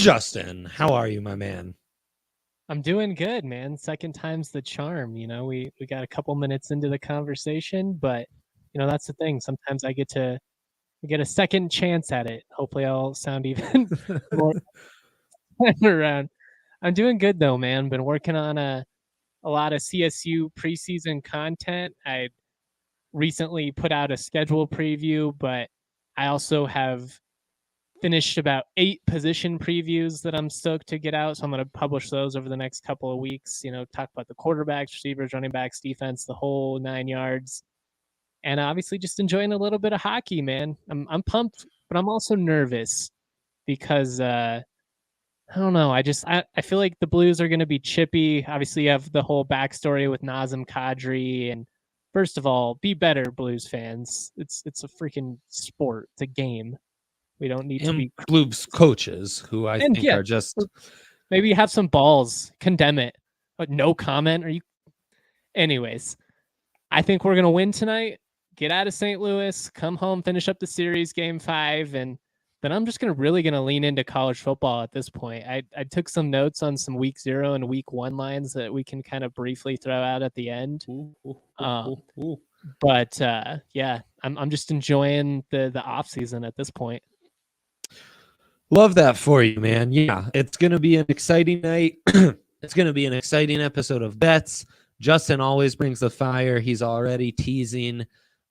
Justin, how are you, my man? I'm doing good, man. Second time's the charm. We got a couple minutes into the conversation, but that's the thing. Sometimes I get a second chance at it. Hopefully, I'll sound even more around. I'm doing good though, man. Been working on a lot of CSU preseason content. I recently put out a schedule preview, but I also have finished about 8 position previews that I'm stoked to get out. So I'm going to publish those over the next couple of weeks. Talk about the quarterbacks, receivers, running backs, defense, the whole 9 yards. And obviously just enjoying a little bit of hockey, man. I'm pumped, but I'm also nervous because I don't know. I feel like the Blues are going to be chippy. Obviously, you have the whole backstory with Nazem Kadri. And first of all, be better, Blues fans. It's a freaking sport. It's a game. We don't need to be Blues coaches who I think are just maybe have some balls, condemn it, but no comment. Anyways, I think we're gonna win tonight. Get out of St. Louis, come home, finish up the series, Game 5, and then I'm just really gonna lean into college football at this point. I took some notes on some Week 0 and Week 1 lines that we can kind of briefly throw out at the end. But yeah, I'm just enjoying the off season at this point. Love that for you, man. Yeah, it's going to be an exciting night. It's going to be an exciting episode of Bets. Justin always brings the fire. He's already teasing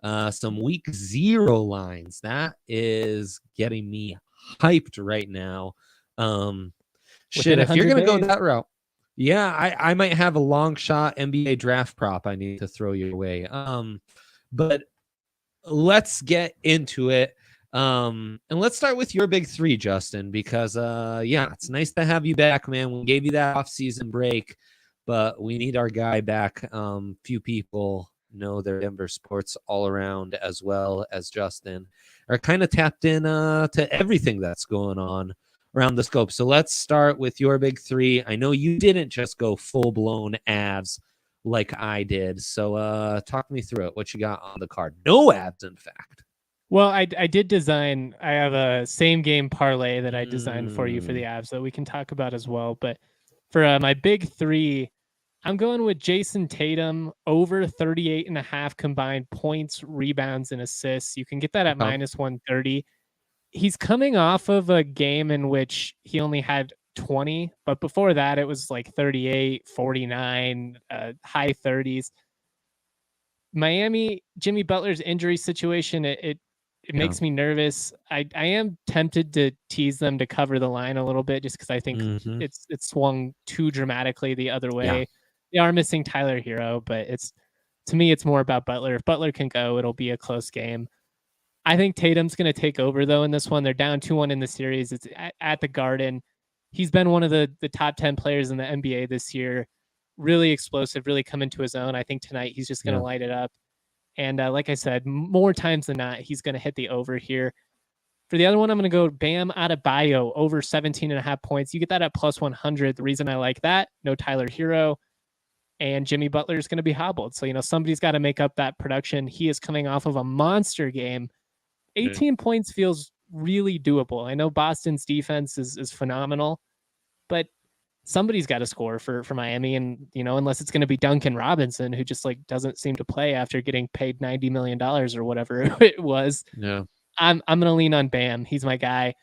some Week 0 lines. That is getting me hyped right now. Shit, if you're going to go that route, yeah, I might have a long shot NBA draft prop I need to throw your way. But let's get into it. And let's start with your big 3, Justin, because yeah, it's nice to have you back, man. We gave you that off-season break, but we need our guy back. Few people know their Denver sports all around, as well as Justin, are kind of tapped in to everything that's going on around the scope. So let's start with your big 3. I know you didn't just go full-blown Avs like I did. So talk me through it. What you got on the card? No Avs, in fact. Well, I did design. I have a same game parlay that I designed for you for the Avs that we can talk about as well. But for my big 3, I'm going with Jason Tatum over 38.5 combined points, rebounds, and assists. You can get that at minus 130. He's coming off of a game in which he only had 20, but before that it was like 38, 49, high 30s. Miami, Jimmy Butler's injury situation, it makes me nervous. I am tempted to tease them to cover the line a little bit just because I think it's swung too dramatically the other way. Yeah. They are missing Tyler Hero, but to me, it's more about Butler. If Butler can go, it'll be a close game. I think Tatum's going to take over, though, in this one. They're down 2-1 in the series. It's at the Garden. He's been one of the top 10 players in the NBA this year. Really explosive, really come into his own. I think tonight he's just going to light it up. And like I said, more times than not, he's going to hit the over here. For the other one, I'm going to go Bam Adebayo over 17.5 points. You get that at plus 100. The reason I like that, no Tyler Hero, and Jimmy Butler is going to be hobbled. So, somebody's got to make up that production. He is coming off of a monster game. 18 points feels really doable. I know Boston's defense is phenomenal, but somebody's got to score for Miami. And, unless it's going to be Duncan Robinson, who just doesn't seem to play after getting paid $90 million or whatever it was. Yeah. I'm going to lean on Bam. He's my guy.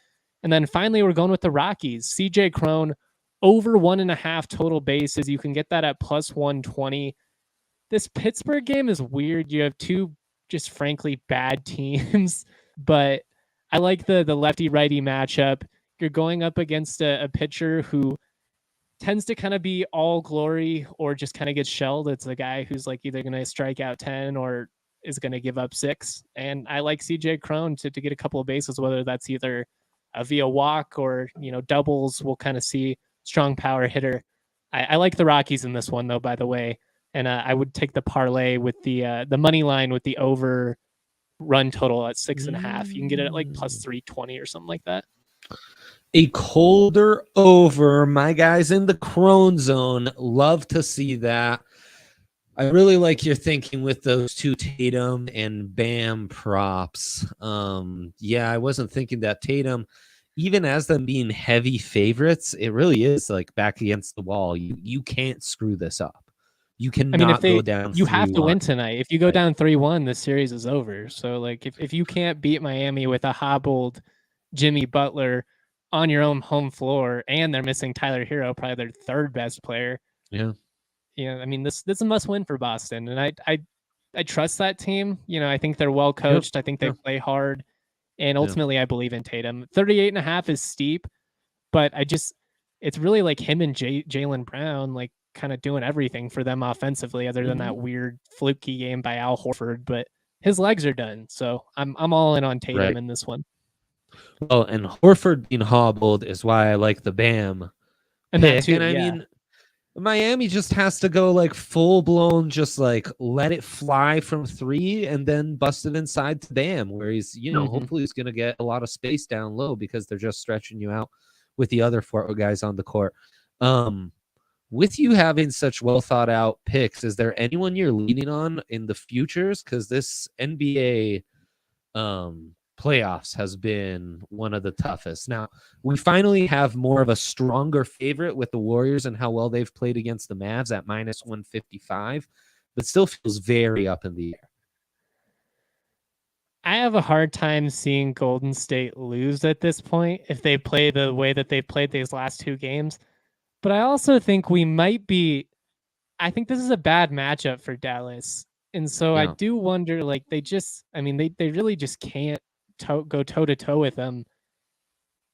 And then finally, we're going with the Rockies. CJ Cron over 1.5 total bases. You can get that at plus 120. This Pittsburgh game is weird. You have two just frankly bad teams, but I like the lefty-righty matchup. You're going up against a pitcher who tends to kind of be all glory or just kind of gets shelled. It's a guy who's either going to strike out 10 or is going to give up 6. And I like CJ Cron to get a couple of bases, whether that's either via walk or, doubles. We'll kind of see. Strong power hitter. I like the Rockies in this one, though, by the way. And I would take the parlay with the money line with the over run total at 6.5. You can get it at plus 320 or something like that. A colder over. My guys in the Crone zone. Love to see that. I really like your thinking with those two Tatum and Bam props. Yeah, I wasn't thinking that Tatum even as them being heavy favorites, it really is like back against the wall. You can't screw this up. You cannot go down. You have to 3-1. win tonight. If you go down 3-1, the series is over. So like if you can't beat Miami with a hobbled Jimmy Butler on your own home floor, and they're missing Tyler Hero, probably their third best player. Yeah. I mean, this is a must win for Boston. And I trust that team. I think they're well coached. I think they play hard. And ultimately, I believe in Tatum. 38.5 is steep, but it's really like him and Jaylen Brown, like kind of doing everything for them offensively, other than that weird fluky game by Al Horford. But his legs are done, so I'm all in on Tatum in this one. Well, and Horford being hobbled is why I like the Bam and pick. That too, and I mean, Miami just has to go like full blown, just like let it fly from 3 and then bust it inside to Bam, where he's, hopefully he's going to get a lot of space down low because they're just stretching you out with the other 4 guys on the court. With you having such well thought out picks, is there anyone you're leaning on in the futures? Because this NBA playoffs has been one of the toughest. Now, we finally have more of a stronger favorite with the Warriors and how well they've played against the Mavs at -155, but still feels very up in the air. I have a hard time seeing Golden State lose at this point if they play the way that they've played these last 2 games. But I also think I think this is a bad matchup for Dallas. And so I do wonder, like, they really just can't go toe-to-toe with them.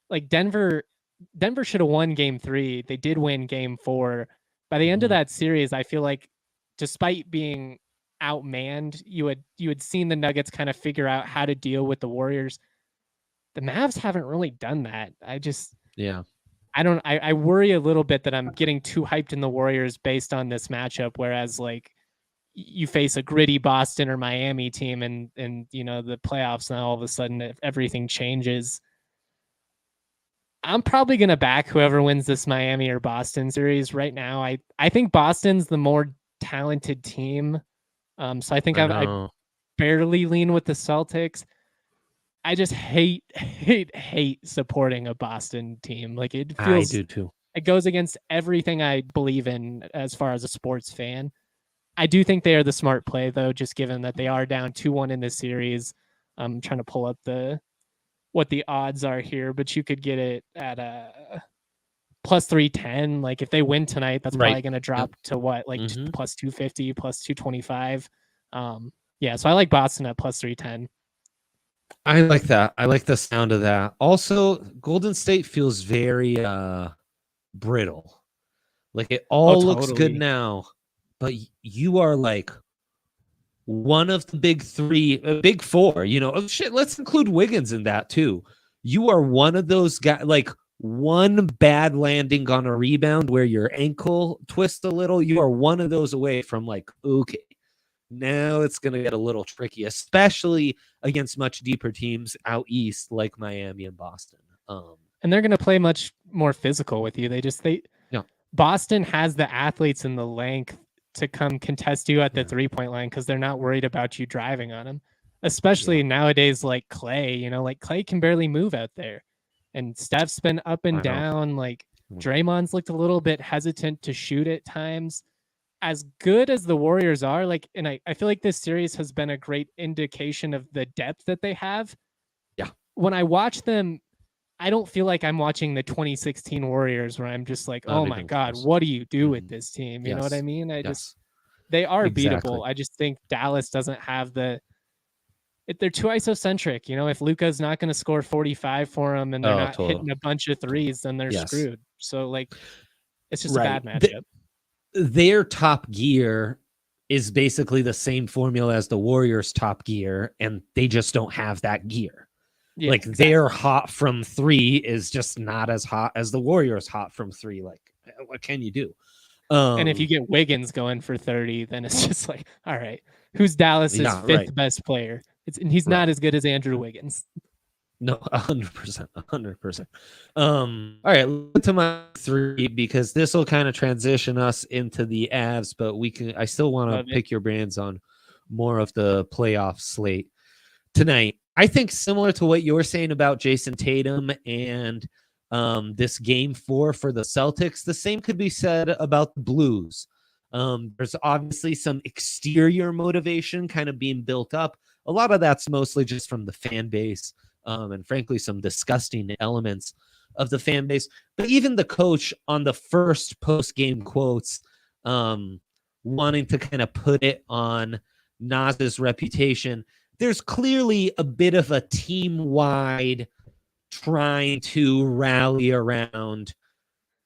Like, Denver should have won game 3. They did win game 4. By the end of that series, I feel like despite being outmanned, you had seen the Nuggets kind of figure out how to deal with the Warriors. The Mavs haven't really done that. I worry a little bit that I'm getting too hyped in the Warriors based on this matchup, whereas like you face a gritty Boston or Miami team and the playoffs, and all of a sudden everything changes. I'm probably going to back whoever wins this Miami or Boston series right now. I think Boston's the more talented team. So I think I barely lean with the Celtics. I just hate supporting a Boston team. Like it feels, I do too. It goes against everything I believe in as far as a sports fan. I do think they are the smart play though, just given that they are down 2-1 in this series. I'm trying to pull up what the odds are here, but you could get it at plus 310. Like if they win tonight, that's probably going to drop to what, like plus 250, plus 225. So I like Boston at plus 310. I like that. I like the sound of that. Also, Golden State feels very brittle. Like it all looks good now, but you are like one of the big 3, big 4, let's include Wiggins in that too. You are one of those guys, like one bad landing on a rebound where your ankle twists a little. You are one of those away from like, okay, now it's going to get a little tricky, especially against much deeper teams out east like Miami and Boston. And they're going to play much more physical with you. Boston has the athletes and the length to come contest you at the 3-point line because they're not worried about you driving on them, especially nowadays. Like Clay, like Clay can barely move out there, and Steph's been up and down. Like Draymond's looked a little bit hesitant to shoot at times. As good as the Warriors are, like, and I feel like this series has been a great indication of the depth that they have. Yeah. When I watch them, I don't feel like I'm watching the 2016 Warriors where I'm just like, oh my God, what do you do with this team? You know what I mean? They are beatable. I just think Dallas doesn't have they're too isocentric. If Luka's not going to score 45 for them and they're not hitting a bunch of threes, then they're screwed. So like, it's just a bad matchup. Their top gear is basically the same formula as the Warriors' top gear, and they just don't have that gear. Yeah, like their hot from 3 is just not as hot as the Warriors' hot from 3. Like, what can you do? And if you get Wiggins going for 30, then it's just like, all right, who's Dallas's fifth best player? He's not as good as Andrew Wiggins. No, 100%, 100%. All right, let's to my 3 because this will kind of transition us into the Avs, but I still want to pick your brains on more of the playoff slate tonight. I think similar to what you were saying about Jason Tatum and this game 4 for the Celtics, the same could be said about the Blues. There's obviously some exterior motivation kind of being built up. A lot of that's mostly just from the fan base, and frankly, some disgusting elements of the fan base. But even the coach on the first post-game quotes, wanting to kind of put it on Nas's reputation, there's clearly a bit of a team-wide trying to rally around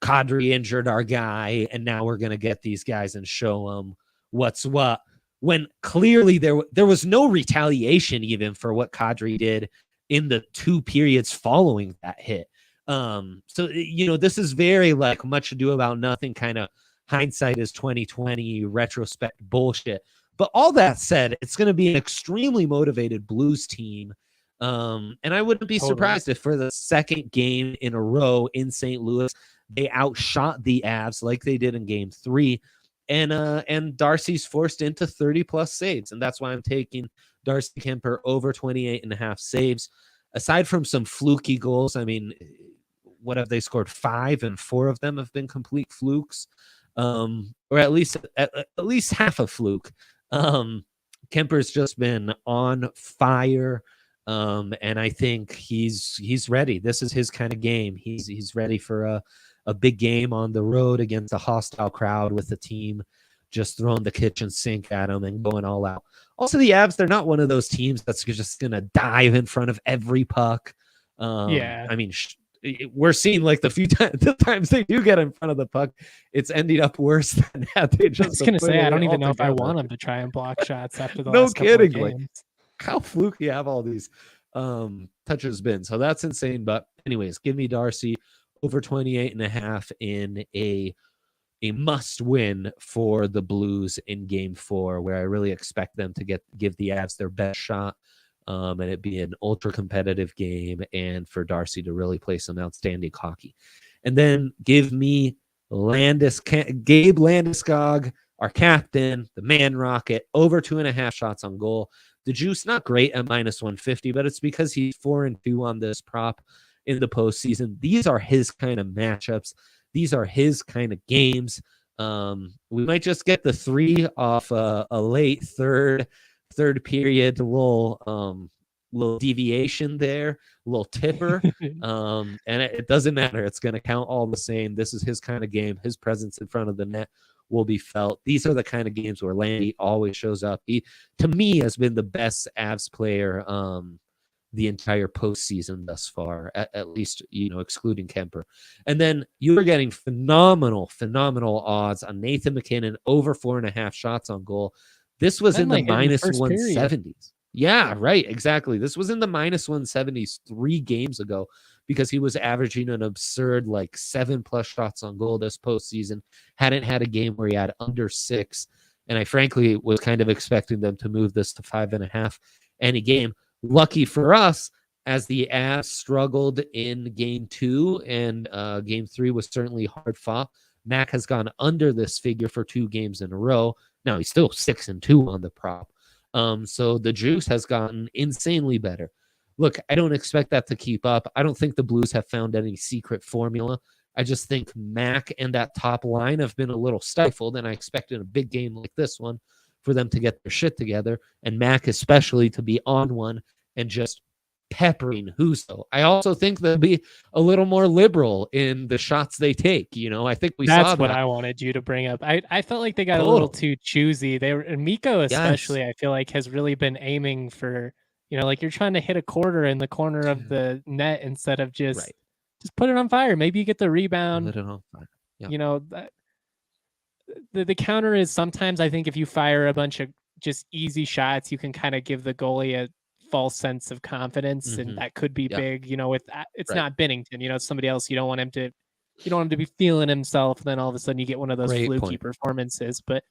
Kadri injured our guy, and now we're going to get these guys and show them what's what. When clearly there was no retaliation even for what Kadri did in the 2 periods following that hit. So, this is very like much ado about nothing kind of hindsight is 2020 retrospect bullshit. But all that said, it's going to be an extremely motivated Blues team. And I wouldn't be surprised if for the second game in a row in St. Louis, they outshot the Avs like they did in game 3. And Darcy's forced into 30-plus saves. And that's why I'm taking Darcy Kuemper over 28.5 saves. Aside from some fluky goals, I mean, what have they scored? 5, and 4 of them have been complete flukes, or at least half a fluke. Kemper's just been on fire, and I think he's ready. This is his kind of game. He's ready for a big game on the road against a hostile crowd with the team just throwing the kitchen sink at him and going all out. Also, the Avs, they're not one of those teams that's just going to dive in front of every puck. I mean, we're seeing like the times they do get in front of the puck, it's ending up worse than that. They just I was going to say, I don't even know if I want them to try and block shots after the last couple of games. Like, how fluky have all these touches been? So that's insane. But anyways, give me Darcy over 28.5 in a must win for the Blues in game 4, where I really expect them to give the Avs their best shot, and it be an ultra competitive game, and for Darcy to really play some outstanding hockey. And then give me Gabe Landeskog, our captain, the man rocket, over 2.5 shots on goal. The juice not great at -150, but it's because he's 4-2 on this prop in the postseason. These are his kind of matchups. These are his kind of games. We might just get the 3 off a late third period, little deviation there, a little tipper. And it doesn't matter. It's going to count all the same. This is his kind of game. His presence in front of the net will be felt. These are the kind of games where Landy always shows up. He, to me, has been the best Avs player the entire postseason thus far, at least, excluding Kuemper. And then you were getting phenomenal odds on Nathan MacKinnon over 4.5 shots on goal. This was in the -170s. Yeah, right. Exactly. This was in the -170s 3 games ago, because he was averaging an absurd 7+ shots on goal this postseason. Hadn't had a game where he had under 6. And I frankly was kind of expecting them to move this to 5.5 any game. Lucky for us, as the Avs struggled in game 2, and game 3 was certainly hard fought, Mac has gone under this figure for 2 games in a row. Now he's still 6-2 on the prop. So the juice has gotten insanely better. Look, I don't expect that to keep up. I don't think the Blues have found any secret formula. I just think Mac and that top line have been a little stifled, and I expect in a big game like this one for them to get their shit together, and Mac especially to be on one and just peppering Husso. I also think they'll be a little more liberal in the shots they take. I think saw that. That's what I wanted you to bring up. I felt like they got a little too choosy. And Mikko especially, yes. I feel like has really been aiming for, like you're trying to hit a quarter in the corner of the net instead of just put it on fire. Maybe you get the rebound. Put it on fire. Yeah. The counter is sometimes I think if you fire a bunch of just easy shots, you can kind of give the goalie a false sense of confidence, and that could be big. With it's not Binnington. It's somebody else. You don't want him to be feeling himself. Then all of a sudden you get one of those fluky performances. But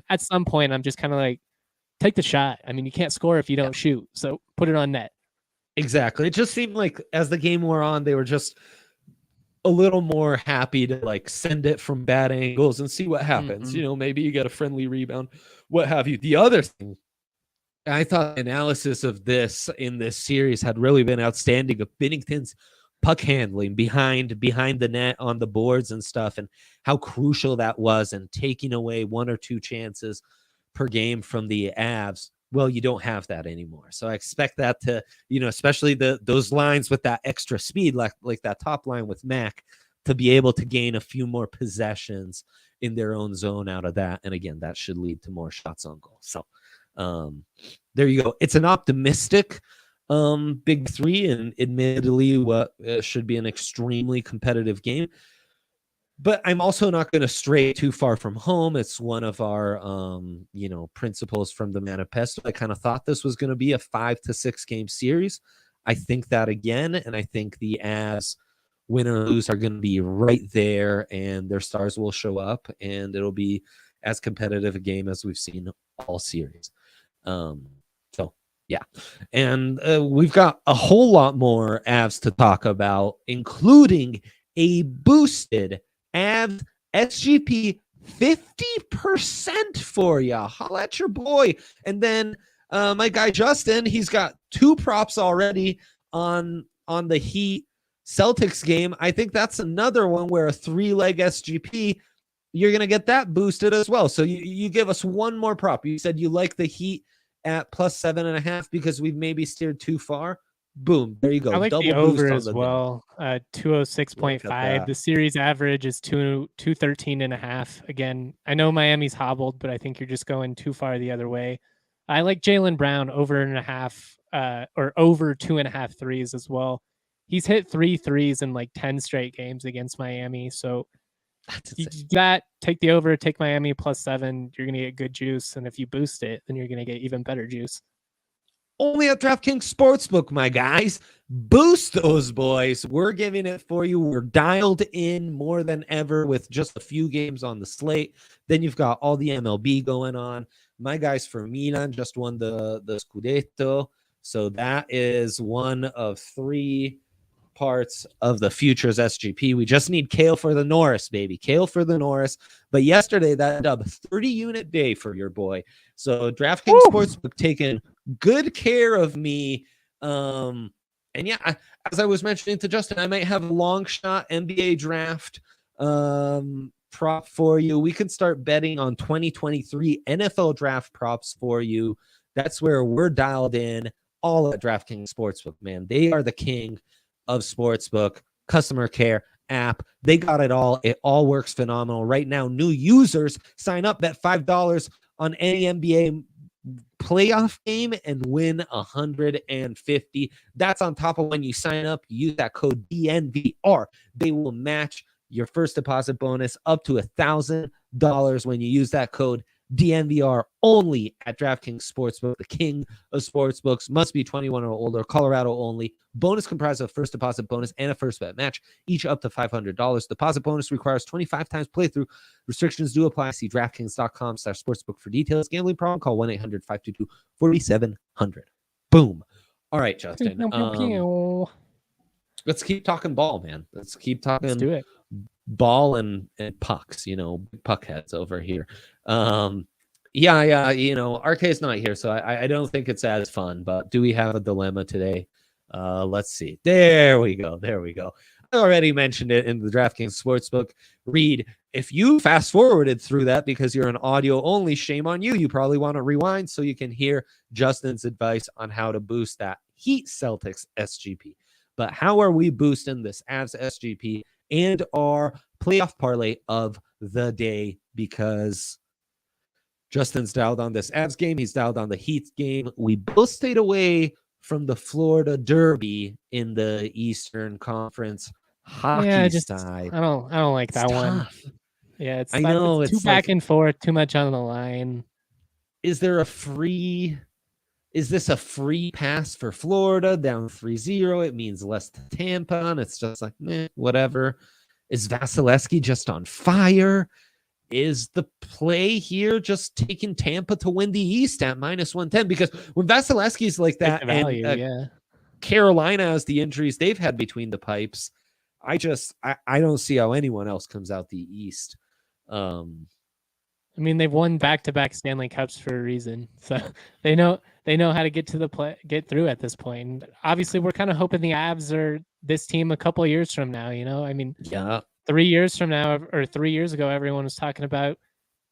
at some point, I'm just kind of like, take the shot. I mean, you can't score if you don't shoot. So put it on net. Exactly. It just seemed like as the game wore on, they were just a little more happy to send it from bad angles and see what happens. Maybe you get a friendly rebound, what have you. The other thing I thought the analysis of this in this series had really been outstanding of Binnington's puck handling behind the net on the boards and stuff, and how crucial that was, and taking away 1 or 2 chances per game from the Avs. Well, you don't have that anymore. So I expect that to, especially those lines with that extra speed, like that top line with Mac, to be able to gain a few more possessions in their own zone out of that. And again, that should lead to more shots on goal. So there you go. It's an optimistic big 3, and admittedly what should be an extremely competitive game. But I'm also not going to stray too far from home. It's one of our principles from the manifesto. I kind of thought this was going to be a 5 to 6 game series. I think that again, and I think the Avs, win or lose, are going to be right there, and their stars will show up, and it'll be as competitive a game as we've seen all series. So yeah, and we've got a whole lot more Avs to talk about, including a boosted Avs SGP 50% for you. Holla at your boy. And then my guy Justin, he's got 2 props already on the Heat Celtics game. I think that's another one where a 3-leg SGP, you're going to get that boosted as well. So you give us one more prop. You said you like the Heat at plus 7.5 because we've maybe steered too far. Boom, there you go. I like Double the over boost as well. 206.5. The series average is 213.5. Again, I know Miami's hobbled, but I think you're just going too far the other way. I like Jaylen Brown over 1.5 or over 2.5 threes as well. He's hit 3 threes in like 10 straight games against Miami. So you take the over, take Miami plus 7. You're going to get good juice. And if you boost it, then you're going to get even better juice. Only at DraftKings Sportsbook, my guys. Boost those boys. We're giving it for you. We're dialed in more than ever with just a few games on the slate. Then you've got all the MLB going on. My guys for Milan just won the Scudetto. So that is one of 3 parts of the futures SGP. We just need Kale for the Norris, baby. Kale for the Norris. But yesterday, that dub 30-unit day for your boy. So DraftKings Sportsbook taking good care of me. And yeah, as I was mentioning to Justin, I might have a long shot NBA draft prop for you. We can start betting on 2023 NFL draft props for you. That's where we're dialed in, all at DraftKings Sportsbook, man. They are the king of sportsbook, customer care, app. They got it all. It all works phenomenal. Right now, new users sign up, bet $5 on any NBA playoff game and win $150. That's on top of when you sign up, you use that code DNVR. They will match your first deposit bonus up to $1,000 when you use that code DNVR, only at DraftKings Sportsbook, the king of sportsbooks. Must be 21 or older. Colorado only. Bonus comprised of first deposit bonus and a first bet match, each up to $500. Deposit bonus requires 25 times playthrough. Restrictions do apply. See DraftKings.com/sportsbook for details. Gambling problem? Call 1-800-522-4700. Boom. All right, Justin. Let's keep talking ball, man. Let's keep talking. Let's do it. Ball and pucks, puck heads over here. RK is not here, so I don't think it's as fun, but do we have a dilemma today? Let's see. There we go. I already mentioned it in the DraftKings Sportsbook. Reed, if you fast forwarded through that because you're an audio only, shame on you. You probably want to rewind so you can hear Justin's advice on how to boost that Heat Celtics SGP. But how are we boosting this Avs SGP and our playoff parlay of the day? Because Justin's dialed on this Avs game. He's dialed on the Heat game. We both stayed away from the Florida Derby in the Eastern Conference hockey side. I don't like that one. Yeah, I know it's too back and forth, too much on the line. Is this a free pass for Florida down 3-0? It means less to Tampa, and it's just like, whatever. Is Vasilevsky just on fire? Is the play here just taking Tampa to win the East at -110? Because when Vasilevsky's like that, and Carolina has the injuries they've had between the pipes, I don't see how anyone else comes out the East I mean, they've won back-to-back Stanley Cups for a reason, so they know how to get through at this point. And obviously, we're kind of hoping the Avs are this team a couple of years from now. I mean, 3 years from now or 3 years ago, everyone was talking about,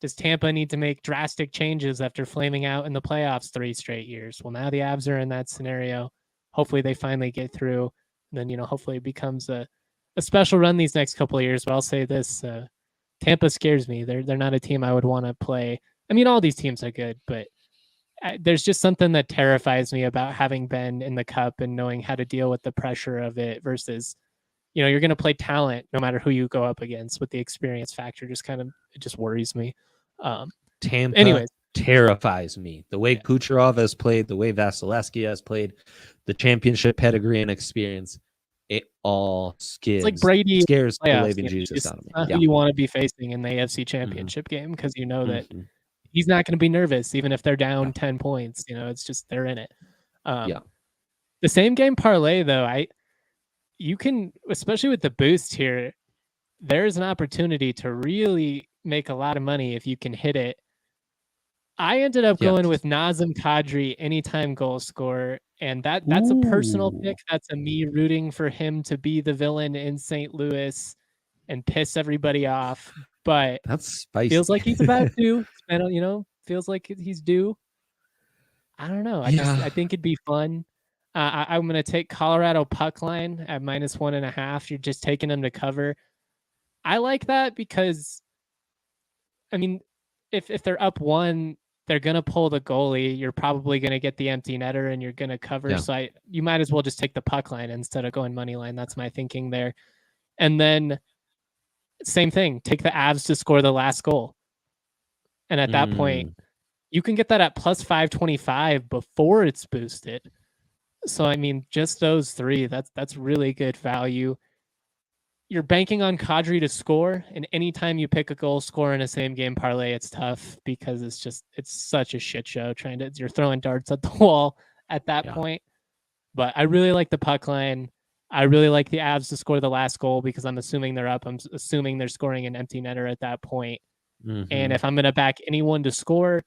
does Tampa need to make drastic changes after flaming out in the playoffs 3 straight years? Well, now the Avs are in that scenario. Hopefully, they finally get through. And then, hopefully, it becomes a special run these next couple of years. But I'll say this. Tampa scares me. They're not a team I would want to play. I mean, all these teams are good, but there's just something that terrifies me about having been in the Cup and knowing how to deal with the pressure of it versus, you're going to play talent no matter who you go up against, with the experience factor. It just worries me. Tampa anyways, terrifies me. The way Kucherov has played, the way Vasilevsky has played, the championship pedigree and experience. It all scares. It's like Brady scares the playoffs, living Jesus out of me. Not who you want to be facing in the AFC Championship game, because that he's not going to be nervous even if they're down 10 points. It's just they're in it. The same game parlay though, you can, especially with the boost here, there's an opportunity to really make a lot of money if you can hit it. I ended up going with Nazem Kadri anytime goal scorer, and that's a personal pick. That's a me rooting for him to be the villain in St. Louis and piss everybody off. But that's spicy. Feels like he's about to. Feels like he's due. I don't know. I think it'd be fun. I'm going to take Colorado puck line at -1.5. You're just taking them to cover. I like that because, I mean, if they're up 1, they're going to pull the goalie. You're probably going to get the empty netter and you're going to cover. Yeah. So you might as well just take the puck line instead of going money line. That's my thinking there. And then same thing, take the Avs to score the last goal. And at that point, you can get that at +525 before it's boosted. So, I mean, just those 3, that's really good value. You're banking on Kadri to score, and anytime you pick a goal scorer in a same game parlay, it's tough because it's such a shit show. You're throwing darts at the wall at that point. But I really like the puck line. I really like the Avs to score the last goal because I'm assuming they're up. I'm assuming they're scoring an empty netter at that point. And if I'm going to back anyone to score,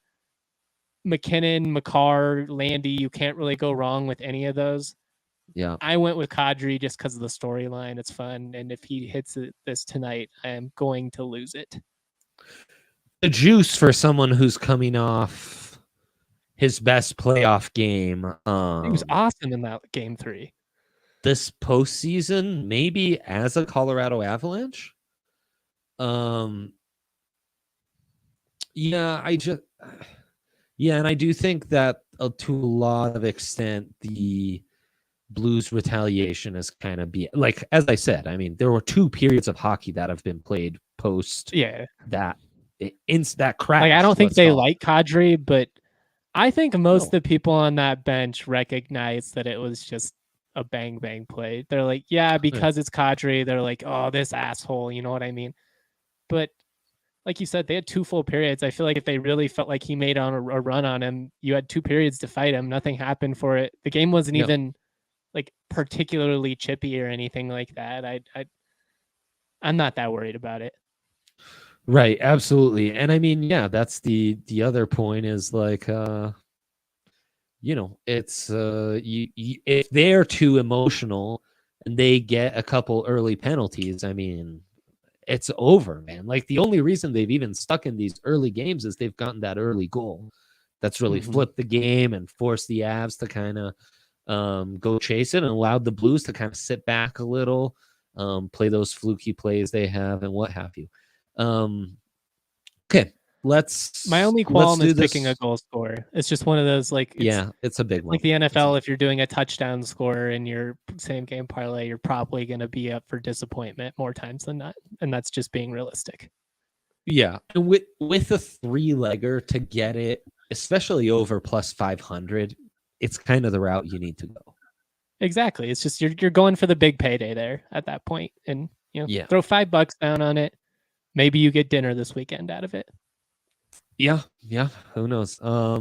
McKinnon, Makar, Landy, you can't really go wrong with any of those. Yeah, I went with Kadri just because of the storyline. It's fun, and if he hits this tonight, I am going to lose it. The juice for someone who's coming off his best playoff game. He was awesome in that game 3. This postseason, maybe as a Colorado Avalanche. And I do think that to a lot of extent the Blues retaliation is kind of like, as I said, I mean, there were 2 periods of hockey that have been played post that crash. Like, I don't think they like Kadri, but I think most of the people on that bench recognize that it was just a bang bang play. They're like, because it's Kadri, they're like, oh, this asshole, you know what I mean? But like you said, they had 2 full periods. I feel like if they really felt like he made on a run on him, you had 2 periods to fight him. Nothing happened for it. The game wasn't even like particularly chippy or anything like that. I'm not that worried about it. Right, absolutely. And I mean, that's the other point is like, it's if they're too emotional and they get a couple early penalties, I mean, it's over, man. Like, the only reason they've even stuck in these early games is they've gotten that early goal that's really flipped the game and forced the Avs to kind of go chase it and allowed the Blues to kind of sit back a little, play those fluky plays they have and what have you. Okay, my only qualm is picking a goal scorer. It's just one of those, like, it's a big one. Like the NFL, if you're doing a touchdown scorer in your same game parlay, you're probably going to be up for disappointment more times than not, and that's just being realistic. Yeah, and with a 3-legger to get it, especially over +500, it's kind of the route you need to go. Exactly. It's just you're going for the big payday there at that point, and throw $5 down on it. Maybe you get dinner this weekend out of it. Yeah. Who knows? But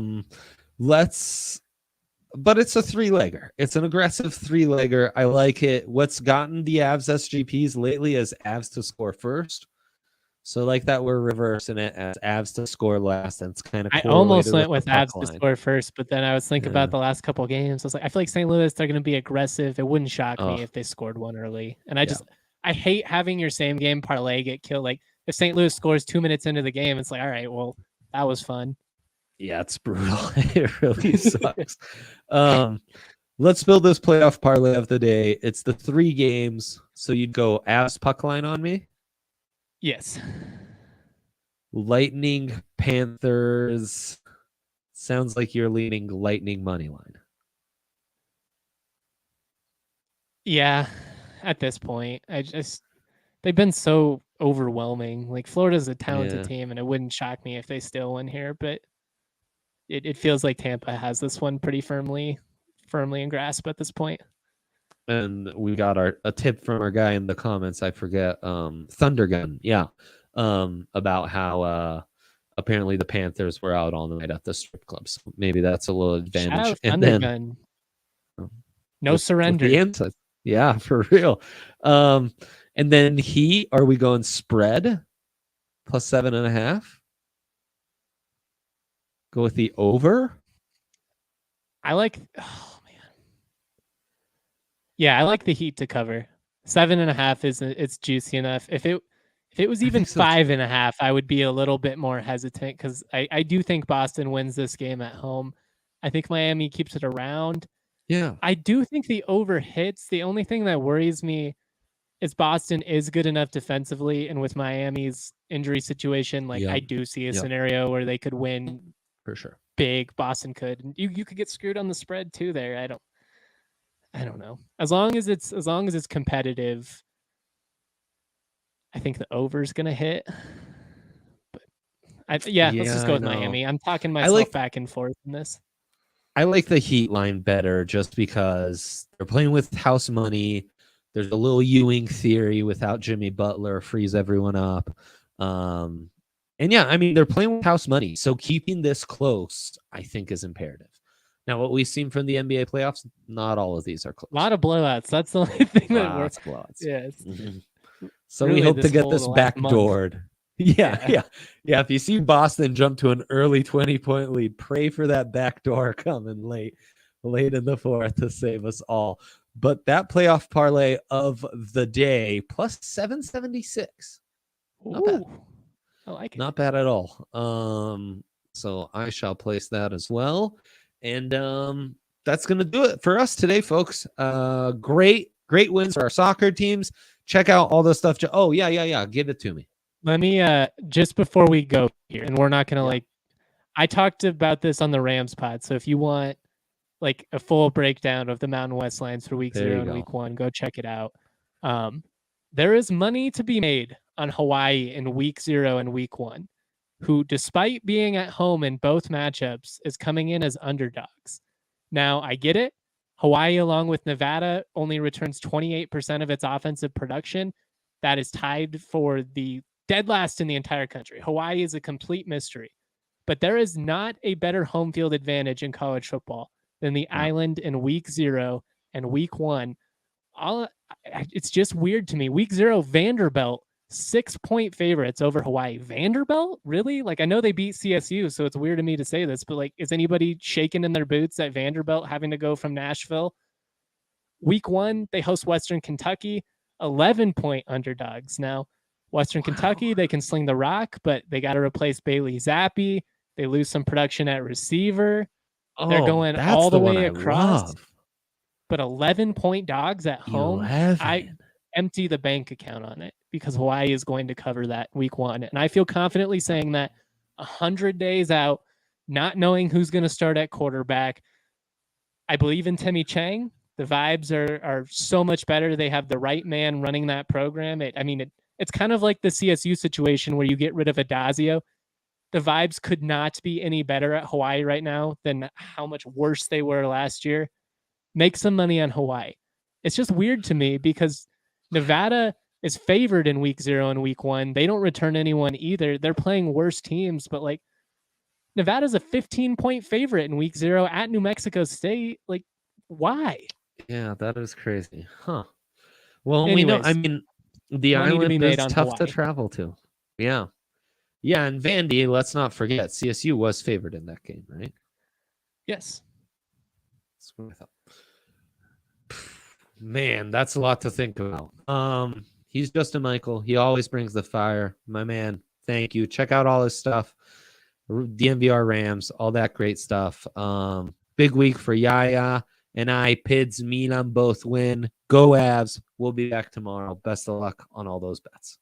it's a 3-legger. It's an aggressive 3-legger. I like it. What's gotten the Avs SGPs lately is Avs to score first. So like that, we're reversing it as Avs to score last, and it's kind of I almost correlated went with the puck Avs to line. score first, but then I was thinking about the last couple of games. I was like, I feel like St. Louis, they're going to be aggressive. It wouldn't shock me if they scored one early. And I hate having your same game parlay get killed. Like if St. Louis scores 2 minutes into the game, it's like, all right, well, that was fun. Yeah, it's brutal. It really sucks. Let's build this playoff parlay of the day. It's the 3 games. So you'd go Avs puck line on me? Yes. Lightning, Panthers. Sounds like you're leaning Lightning money line. Yeah, at this point, they've been so overwhelming. Like Florida's a talented team, and it wouldn't shock me if they still win here, but it feels like Tampa has this one pretty firmly in grasp at this point. And we got a tip from our guy in the comments. I forget, Thundergun. Yeah. About how apparently the Panthers were out all night at the strip club. So maybe that's a little advantage. And then no surrender. Yeah, for real. And then are we going spread plus 7.5? Go with the over. I like the Heat to cover. 7.5 it's juicy enough. If it was even 5.5, I would be a little bit more hesitant because I do think Boston wins this game at home. I think Miami keeps it around. Yeah. I do think the over hits. The only thing that worries me is Boston is good enough defensively, and with Miami's injury situation, I do see a scenario where they could win for sure. Big. Boston could. You could get screwed on the spread too there. I don't know. As long as it's competitive, I think the over is gonna hit. But let's just go with Miami. I'm talking myself back and forth in this. I like the Heat line better just because they're playing with house money. There's a little Ewing theory without Jimmy Butler, freeze everyone up. And yeah, I mean, they're playing with house money. So keeping this close, I think, is imperative. Now, what we've seen from the NBA playoffs, not all of these are close. A lot of blowouts. That's the only thing that works. Blowouts. Yes. Mm-hmm. So really we hope to get this backdoored. Yeah. If you see Boston jump to an early 20-point lead, pray for that backdoor coming late in the fourth to save us all. But that playoff parlay of the day plus 776. Not bad. I like it. Not bad at all. So I shall place that as well. And that's going to do it for us today, folks. Great wins for our soccer teams. Check out all the stuff. Oh, yeah. Give it to me. Let me, just before we go here, and we're not going to I talked about this on the Rams pod. So if you want a full breakdown of the Mountain West lines for week 0 and week 1, go check it out. There is money to be made on Hawaii in week 0 and week 1, who, despite being at home in both matchups, is coming in as underdogs. Now, I get it. Hawaii, along with Nevada, only returns 28% of its offensive production. That is tied for the dead last in the entire country. Hawaii is a complete mystery. But there is not a better home field advantage in college football than the island in week 0 and week 1. It's just weird to me. Week 0, Vanderbilt, 6-point favorites over Hawaii. Vanderbilt? Really? I know they beat CSU, so it's weird to me to say this, but is anybody shaking in their boots at Vanderbilt having to go from Nashville? Week 1, they host Western Kentucky, 11-point underdogs. Now, Western Kentucky, they can sling the rock, but they got to replace Bailey Zappi. They lose some production at receiver. They're going all the way across. But 11-point dogs at home, 11. I empty the bank account on it because Hawaii is going to cover that week 1. And I feel confidently saying that 100 days out, not knowing who's going to start at quarterback. I believe in Timmy Chang. The vibes are so much better. They have the right man running that program. It's kind of like the CSU situation where you get rid of Adazio. The vibes could not be any better at Hawaii right now than how much worse they were last year. Make some money on Hawaii. It's just weird to me because Nevada is favored in week 0 and week 1. They don't return anyone either. They're playing worse teams, but Nevada's a 15-point favorite in week 0 at New Mexico State. Why? Yeah, that is crazy. Huh. Well, anyways, we know, the island is tough to travel to. Yeah. Yeah, and Vandy, let's not forget, CSU was favored in that game, right? Yes. That's what I thought. Man, that's a lot to think about. He's Justin Michael. He always brings the fire. My man, thank you. Check out all his stuff. DNVR Rams, all that great stuff. Big week for Yaya and I. Pids, Milan both win. Go Avs. We'll be back tomorrow. Best of luck on all those bets.